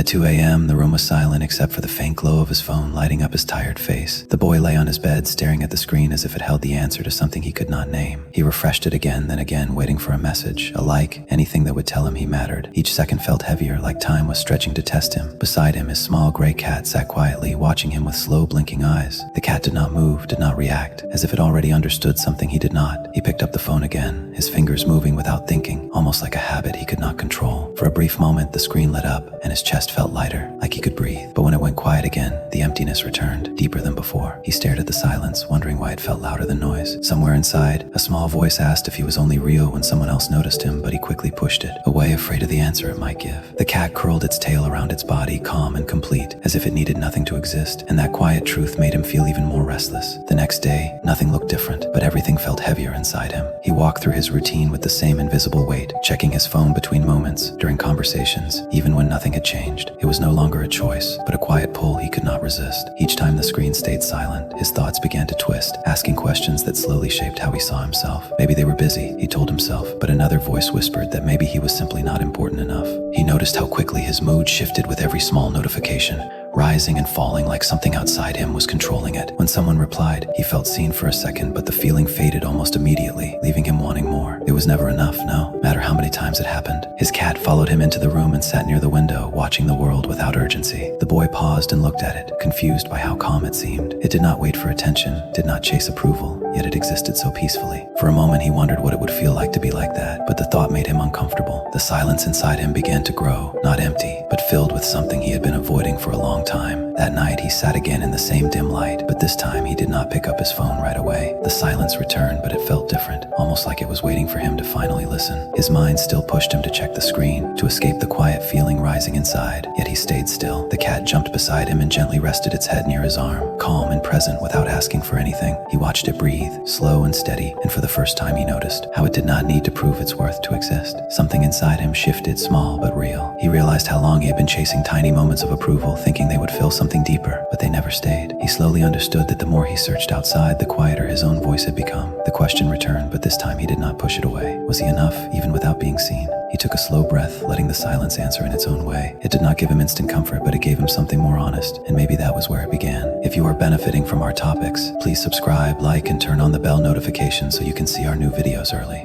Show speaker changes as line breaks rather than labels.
At 2 a.m., the room was silent except for the faint glow of his phone lighting up his tired face. The boy lay on his bed, staring at the screen as if it held the answer to something he could not name. He refreshed it again, then again, waiting for a message, a like, anything that would tell him he mattered. Each second felt heavier, like time was stretching to test him. Beside him, his small gray cat sat quietly, watching him with slow, blinking eyes. The cat did not move, did not react, as if it already understood something he did not. He picked up the phone again, his fingers moving without thinking, almost like a habit he could not control. For a brief moment, the screen lit up, and his chest felt lighter, like he could breathe. But when it went quiet again, the emptiness returned, deeper than before. He stared at the silence, wondering why it felt louder than noise. Somewhere inside, a small voice asked if he was only real when someone else noticed him, but he quickly pushed it away, afraid of the answer it might give. The cat curled its tail around its body, calm and complete, as if it needed nothing to exist, and that quiet truth made him feel even more restless. The next day, nothing looked different, but everything felt heavier inside him. He walked through his routine with the same invisible weight, checking his phone between moments, during conversations, even when nothing had changed. It was no longer a choice, but a quiet pull he could not resist. Each time the screen stayed silent, his thoughts began to twist, asking questions that slowly shaped how he saw himself. Maybe they were busy, he told himself, but another voice whispered that maybe he was simply not important enough. He noticed how quickly his mood shifted with every small notification, rising and falling like something outside him was controlling it. When someone replied, he felt seen for a second, but the feeling faded almost immediately, leaving him wanting more. It was never enough, no matter how many times it happened. His cat followed him into the room and sat near the window, watching the world without urgency. The boy paused and looked at it, confused by how calm it seemed. It did not wait for attention, did not chase approval, yet it existed so peacefully. For a moment he wondered what it would feel like to be like that, but the thought made him uncomfortable. The silence inside him began to grow, not empty, but filled with something he had been avoiding for a long time. That night he sat again in the same dim light, but this time he did not pick up his phone right away. The silence returned, but it felt different, almost like it was waiting for him to finally listen. His mind still pushed him to check the screen, to escape the quiet feeling rising inside, yet he stayed still. The cat jumped beside him and gently rested its head near his arm, calm and present without asking for anything. He watched it breathe, slow and steady, and for the first time he noticed how it did not need to prove its worth to exist. Something inside him shifted, small but real. He realized how long he had been chasing tiny moments of approval, thinking they would fill something deeper, but they never stayed. He slowly understood that the more he searched outside, the quieter his own voice had become. The question returned, but this time he did not push it away. Was he enough, even without being seen? He took a slow breath, letting the silence answer in its own way. It did not give him instant comfort, but it gave him something more honest, and maybe that was where it began. If you are benefiting from our topics, please subscribe, like, and turn on the bell notification so you can see our new videos early.